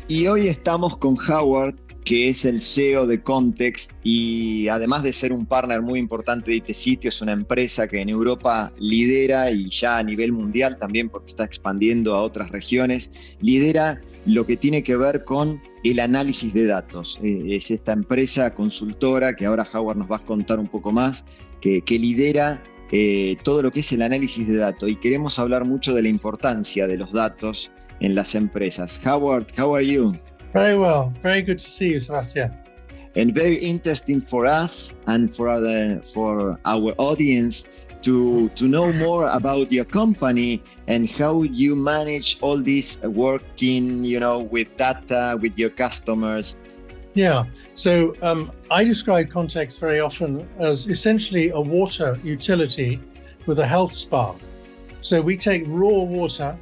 Y hoy estamos con Howard, que es el CEO de Context y además de ser un partner muy importante de IT Sitio, es una empresa que en Europa lidera y ya a nivel mundial también porque está expandiendo a otras regiones, lidera lo que tiene que ver con el análisis de datos. Es esta empresa consultora que ahora Howard nos va a contar un poco más, que lidera todo lo que es el análisis de datos y queremos hablar mucho de la importancia de los datos en las empresas. Howard, how are you? Very well. Very good to see you, Sebastian. And very interesting for us and for our audience to know more about your company and how you manage all this working, with data, with your customers. Yeah. So I describe Context very often as essentially a water utility with a health spa. So we take raw water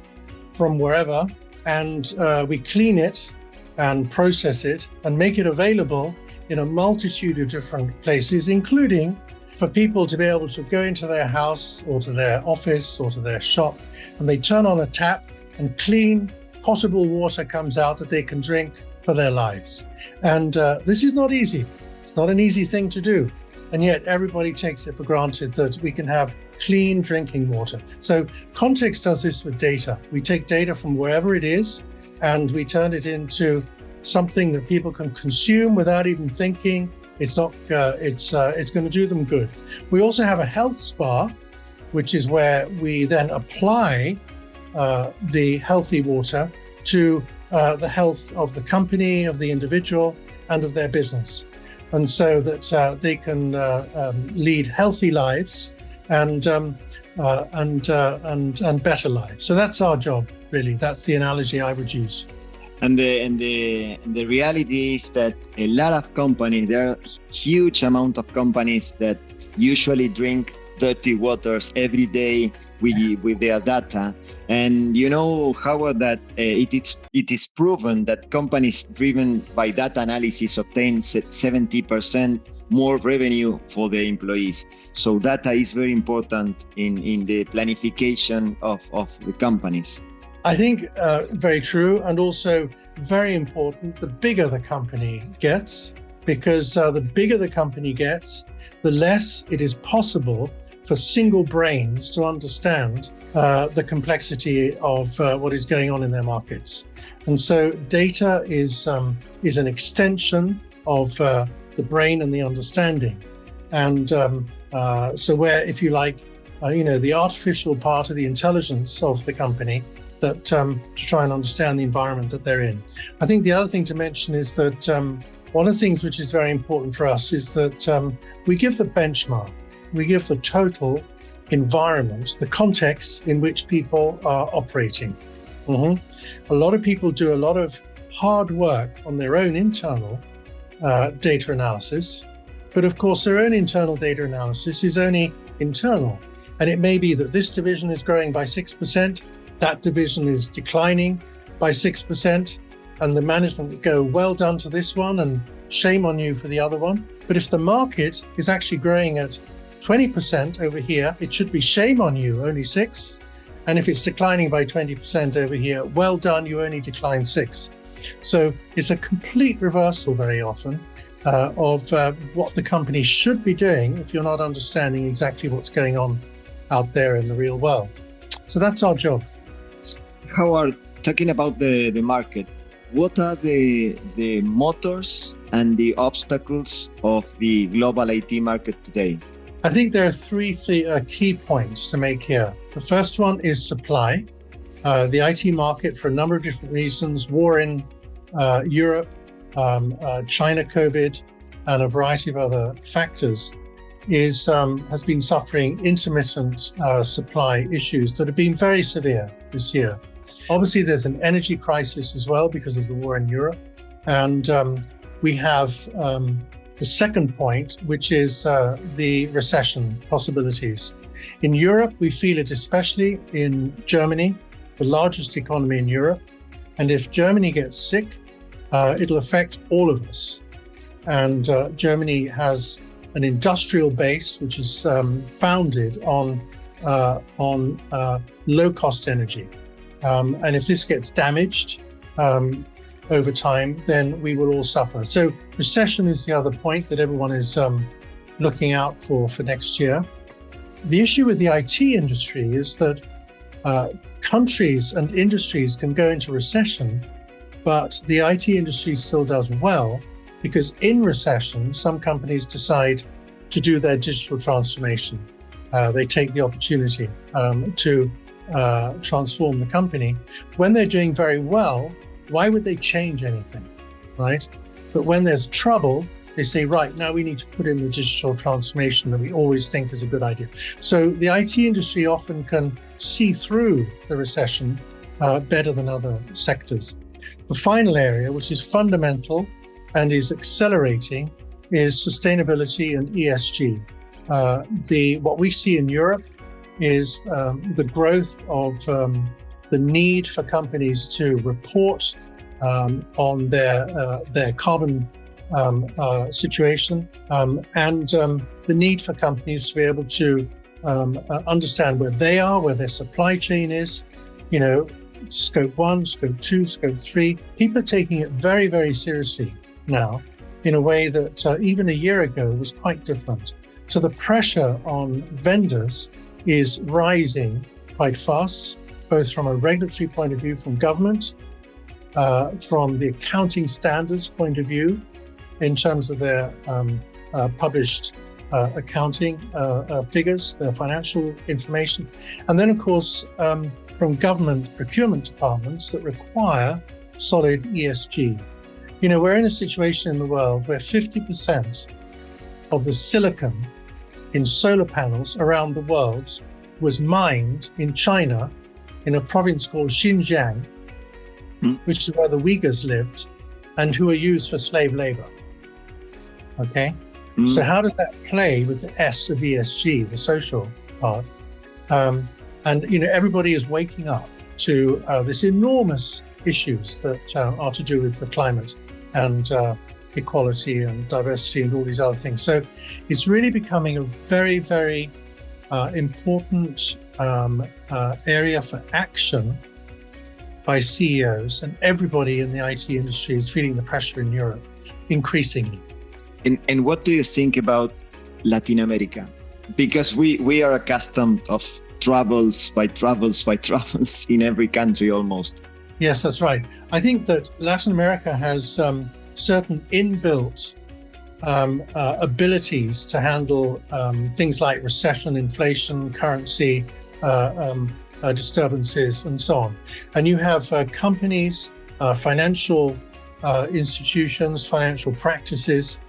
from wherever and we clean it and process it and make it available in a multitude of different places, including for people to be able to go into their house or to their office or to their shop, and they turn on a tap and clean, potable water comes out that they can drink for their lives. And this is not easy. It's not an easy thing to do. And yet everybody takes it for granted that we can have clean drinking water. So Context does this with data. We take data from wherever it is, and we turn it into something that people can consume without even thinking. It's going to do them good. We also have a health spa, which is where we then apply the healthy water to the health of the company, of the individual, and of their business, and so that they can lead healthy lives and better lives. So that's our job. Really, that's the analogy I would use. And the reality is that a lot of companies, there are huge amount of companies that usually drink dirty waters every day with their data. And Howard, that it is proven that companies driven by data analysis obtain 70% more revenue for their employees. So data is very important in the planification of the companies. I think very true, and also very important, the bigger the company gets, because the bigger the company gets, the less it is possible for single brains to understand the complexity of what is going on in their markets. And so data is an extension of the brain and the understanding. And so where, if you like, the artificial part of the intelligence of the company, that to try and understand the environment that they're in. I think the other thing to mention is that one of the things which is very important for us is that we give the benchmark, we give the total environment, the context in which people are operating. A lot of people do a lot of hard work on their own internal data analysis, but of course their own internal data analysis is only internal. And it may be that this division is growing by 6%, that division is declining by 6%, and the management would go, well done to this one and shame on you for the other one. But if the market is actually growing at 20% over here, it should be shame on you, only 6. And if it's declining by 20% over here, well done, you only declined 6. So it's a complete reversal very often of what the company should be doing if you're not understanding exactly what's going on out there in the real world. So that's our job. Howard, talking about the market, what are the motors and the obstacles of the global IT market today? I think there are three key points to make here. The first one is supply. The IT market, for a number of different reasons, war in Europe, China COVID, and a variety of other factors, has been suffering intermittent supply issues that have been very severe this year. Obviously, there's an energy crisis as well because of the war in Europe. And we have the second point, which is the recession possibilities. In Europe, we feel it especially in Germany, the largest economy in Europe. And if Germany gets sick, it'll affect all of us. And Germany has an industrial base which is founded on low-cost energy. And if this gets damaged, over time, then we will all suffer. So recession is the other point that everyone is looking out for next year. The issue with the IT industry is that countries and industries can go into recession, but the IT industry still does well, because in recession, some companies decide to do their digital transformation. They take the opportunity to transform the company. When they're doing very well, why would they change anything, right? But when there's trouble, they say, right, now we need to put in the digital transformation that we always think is a good idea. So the IT industry often can see through the recession better than other sectors. The final area, which is fundamental and is accelerating, is sustainability and ESG. What we see in Europe is the growth of the need for companies to report on their carbon situation, and the need for companies to be able to understand where they are, where their supply chain is, scope 1, scope 2, scope 3. People are taking it very, very seriously now in a way that even a year ago was quite different. So the pressure on vendors is rising quite fast, both from a regulatory point of view from government, from the accounting standards point of view, in terms of their published accounting figures, their financial information, and then of course from government procurement departments that require solid ESG. We're in a situation in the world where 50% of the silicon in solar panels around the world was mined in China, in a province called Xinjiang, which is where the Uyghurs lived, and who are used for slave labor. Okay? So how does that play with the S of ESG, the social part? Everybody is waking up to this enormous issues that are to do with the climate and equality and diversity and all these other things. So it's really becoming a very, very important area for action by CEOs, and everybody in the IT industry is feeling the pressure in Europe increasingly. And what do you think about Latin America? Because we are accustomed of troubles by troubles in every country almost. Yes, that's right. I think that Latin America has certain inbuilt abilities to handle things like recession, inflation, currency disturbances, and so on. And you have companies, financial institutions, financial practices,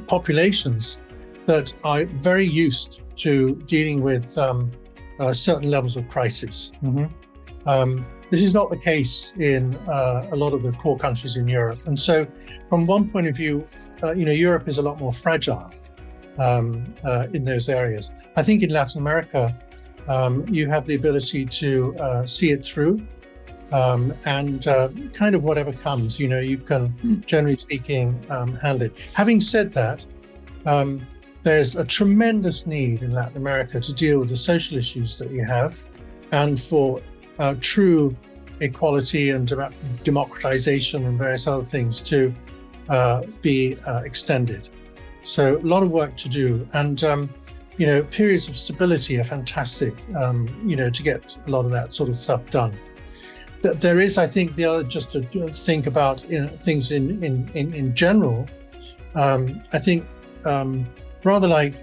populations that are very used to dealing with certain levels of crisis. This is not the case in a lot of the core countries in Europe. And so from one point of view, Europe is a lot more fragile in those areas. I think in Latin America, you have the ability to see it through and kind of whatever comes, you can, generally speaking, handle it. Having said that, there's a tremendous need in Latin America to deal with the social issues that you have, and for true equality and democratization and various other things to be extended. So a lot of work to do, and periods of stability are fantastic, to get a lot of that sort of stuff done. There is, I think, the other, just to think about things in general. I think rather like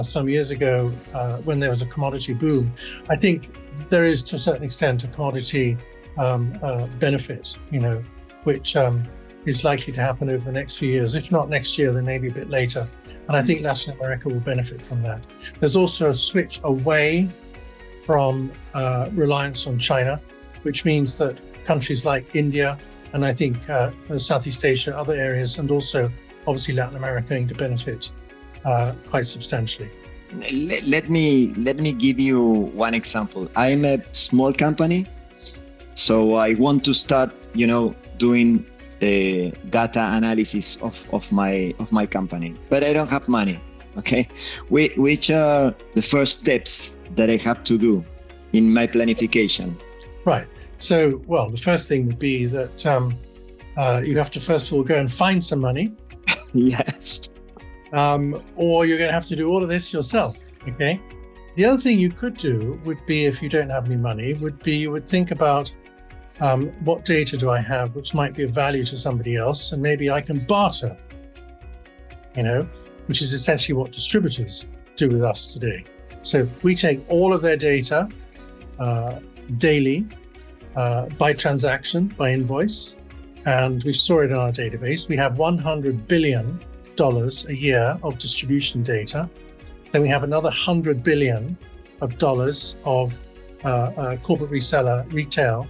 some years ago when there was a commodity boom, I think there is to a certain extent a commodity benefit, which is likely to happen over the next few years. If not next year, then maybe a bit later. And I think Latin America will benefit from that. There's also a switch away from reliance on China, which means that countries like India, and I think Southeast Asia, other areas, and also obviously Latin America, are going to benefit quite substantially. Let me give you one example. I'm a small company, so I want to start, doing the data analysis of my company, but I don't have money. Okay, which are the first steps that I have to do in my planification? Right. So, well, the first thing would be that you have to first of all go and find some money. Yes. Or you're going to have to do all of this yourself. Okay. The other thing you could do would be, if you don't have any money, would be you would think about what data do I have which might be of value to somebody else, and maybe I can barter, which is essentially what distributors do with us today. So we take all of their data daily, by transaction, by invoice, and we store it in our database. We have $100 billion a year of distribution data. Then we have another $100 billion of corporate reseller, retail,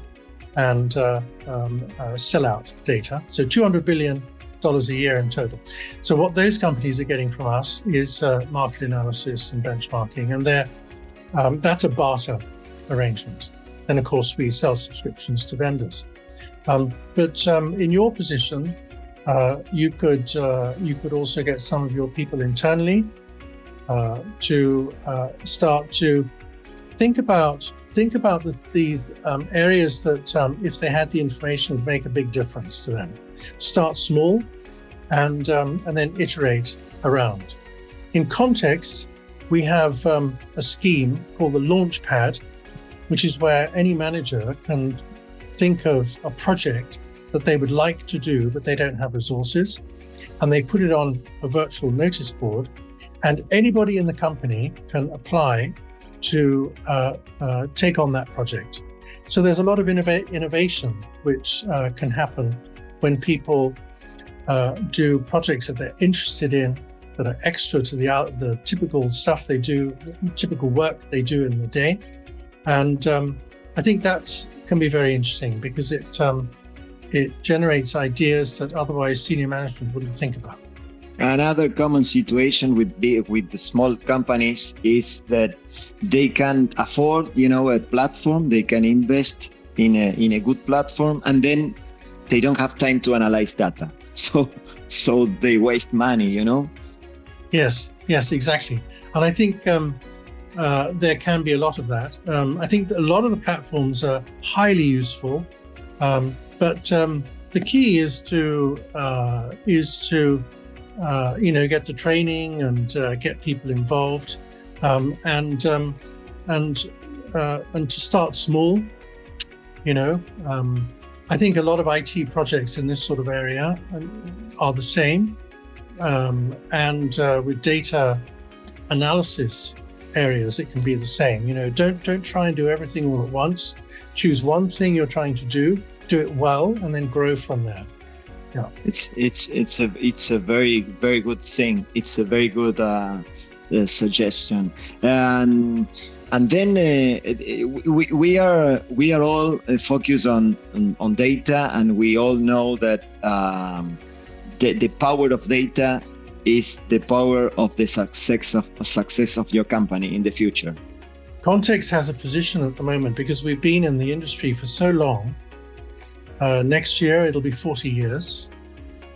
and sellout data. So $200 billion a year in total. So what those companies are getting from us is market analysis and benchmarking, and that's a barter arrangement. Then of course we sell subscriptions to vendors. But in your position, you could also get some of your people internally to start to think about these areas that, if they had the information, would make a big difference to them. Start small, and then iterate around. In Context, we have a scheme called the Launchpad, which is where any manager can think of a project that they would like to do, but they don't have resources, and they put it on a virtual notice board, and anybody in the company can apply to take on that project. So there's a lot of innovation which can happen when people do projects that they're interested in, that are extra to the typical stuff they do, typical work they do in the day. And I think that can be very interesting because it generates ideas that otherwise senior management wouldn't think about. Another common situation with the small companies is that they can't afford, a platform. They can invest in a good platform, and then they don't have time to analyze data. So they waste money, Yes, exactly. And I think there can be a lot of that. I think that a lot of the platforms are highly useful, but the key is to get the training and get people involved, and to start small. I think a lot of IT projects in this sort of area are the same, and with data analysis areas, it can be the same. Don't try and do everything all at once. Choose one thing you're trying to do it well, and then grow from there. Yeah, it's a very, very good thing. It's a very good suggestion. And then we are all focused on data, and we all know that the power of data is the power of the success of your company in the future. Context has a position at the moment because we've been in the industry for so long. Next year it'll be 40 years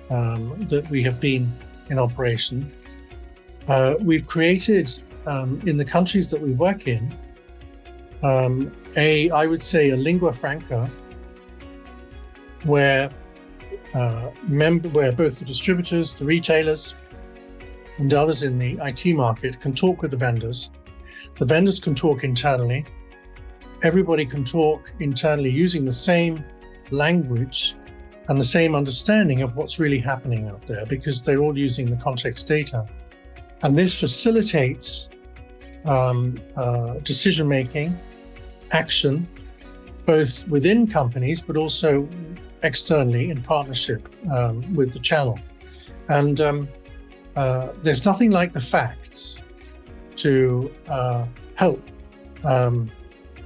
that we have been in operation. We've created in the countries that we work in, I would say a lingua franca, where both the distributors, the retailers, and others in the IT market can talk with the vendors. The vendors can talk internally. Everybody can talk internally using the same language and the same understanding of what's really happening out there, because they're all using the context data. And this facilitates decision-making, action, both within companies, but also externally in partnership with the channel. And there's nothing like the facts to help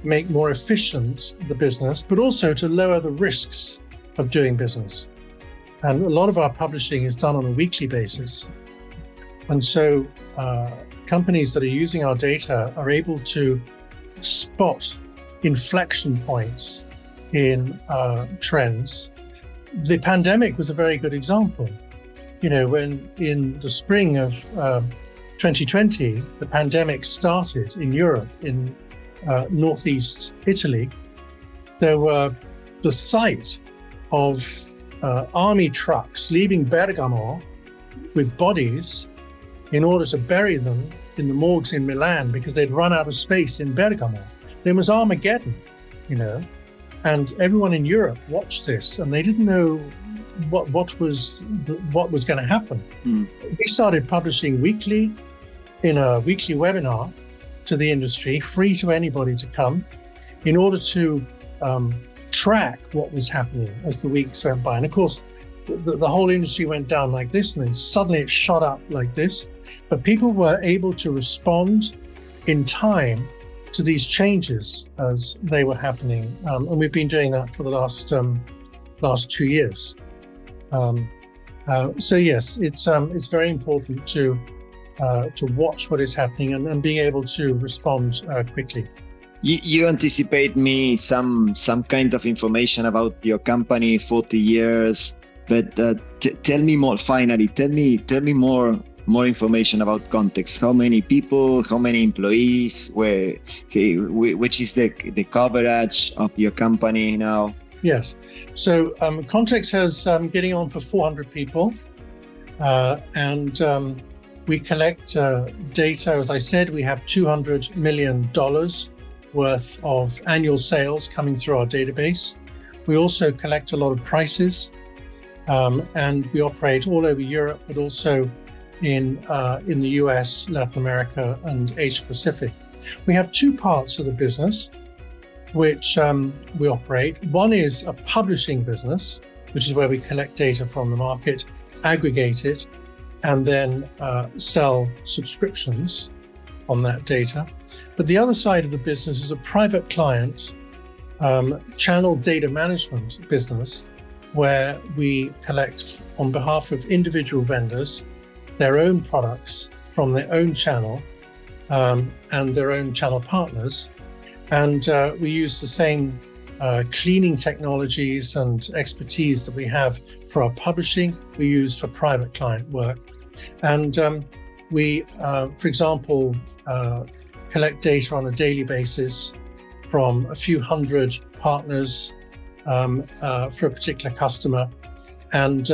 make more efficient the business, but also to lower the risks of doing business. And a lot of our publishing is done on a weekly basis. And so companies that are using our data are able to spot inflection points in trends. The pandemic was a very good example. When in the spring of 2020, the pandemic started in Europe, in northeast Italy, there were the sight of army trucks leaving Bergamo with bodies in order to bury them in the morgues in Milan because they'd run out of space in Bergamo. There was Armageddon, and everyone in Europe watched this, and they didn't know what was going to happen. We started publishing weekly in a weekly webinar to the industry, free to anybody to come, in order to track what was happening as the weeks went by. And of course, the whole industry went down like this, and then suddenly it shot up like this. But people were able to respond in time to these changes as they were happening, and we've been doing that for the last 2 years. So yes, it's very important to watch what is happening and being able to respond quickly. You anticipate me some kind of information about your company, 40 years, but tell me more. Finally, tell me more information about context. How many people? How many employees? Which is the coverage of your company now? Yes. So Context has getting on for 400 people, and we collect data. As I said, we have $200 million worth of annual sales coming through our database. We also collect a lot of prices, and we operate all over Europe, but also in the US, Latin America, and Asia Pacific. We have two parts of the business which we operate. One is a publishing business, which is where we collect data from the market, aggregate it, and then sell subscriptions on that data. But the other side of the business is a private client channel data management business, where we collect on behalf of individual vendors their own products from their own channel and their own channel partners. And we use the same cleaning technologies and expertise that we have for our publishing, we use for private client work. And we, for example, collect data on a daily basis from a few hundred partners for a particular customer. And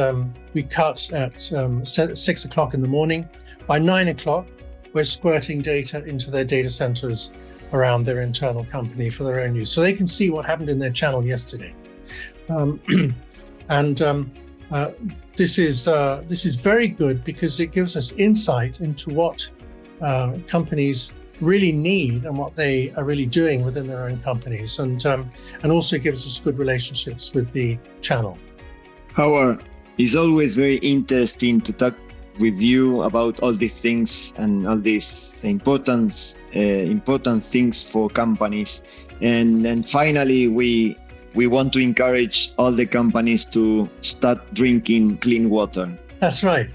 we cut at 6 o'clock in the morning. By 9 o'clock, we're squirting data into their data centers around their internal company for their own use, so they can see what happened in their channel yesterday. This is very good because it gives us insight into what companies really need and what they are really doing within their own companies, and also gives us good relationships with the channel. Howard, it's always very interesting to talk with you about all these things and all these important things for companies. And finally, we want to encourage all the companies to start drinking clean water. That's right.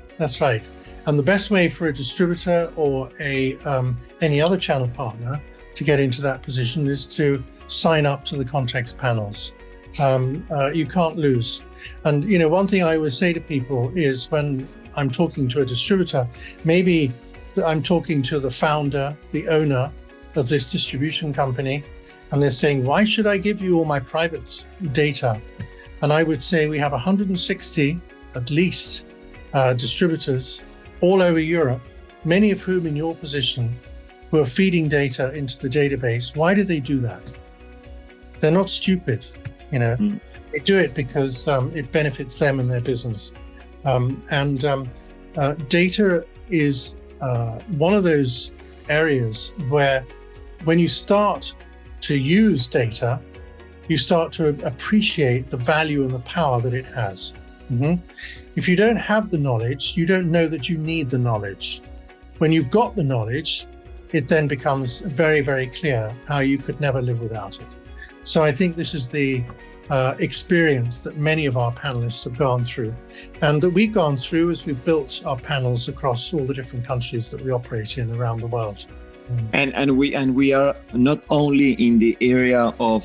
And the best way for a distributor or any other channel partner to get into that position is to sign up to the Context panels. You can't lose. And one thing I always say to people is, when I'm talking to a distributor, maybe I'm talking to the founder, the owner of this distribution company, and they're saying, why should I give you all my private data? And I would say we have 160 at least distributors all over Europe, many of whom in your position, who are feeding data into the database. Why do they do that? They're not stupid, They do it because it benefits them and their business. Data is one of those areas where, when you start to use data, you start to appreciate the value and the power that it has. If you don't have the knowledge, you don't know that you need the knowledge. When you've got the knowledge, it then becomes very, very clear how you could never live without it. So I think this is the experience that many of our panelists have gone through, and that we've gone through as we've built our panels across all the different countries that we operate in around the world. And we are not only in the area of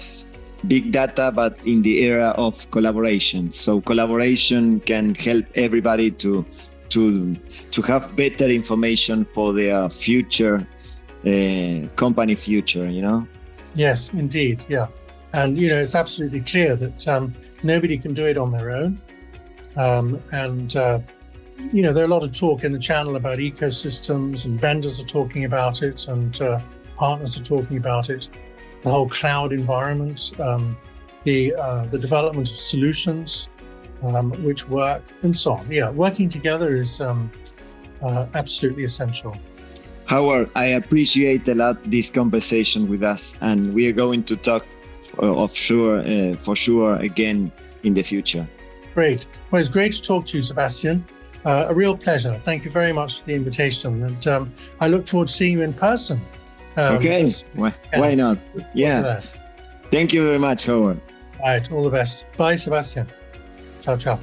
big data, but in the area of collaboration. So collaboration can help everybody to have better information for their future, company future, Yes, indeed, yeah. And, it's absolutely clear that nobody can do it on their own. There are a lot of talk in the channel about ecosystems, and vendors are talking about it, and partners are talking about it. The whole cloud environment, the development of solutions which work, and so on. Yeah, working together is absolutely essential. Howard, I appreciate a lot this conversation with us, and we are going to talk for sure again in the future. Great. Well, it's great to talk to you, Sebastian. A real pleasure. Thank you very much for the invitation, and I look forward to seeing you in person. Okay, why not? Yeah. Thank you very much, Howard. All right, all the best. Bye, Sebastian. Ciao, ciao.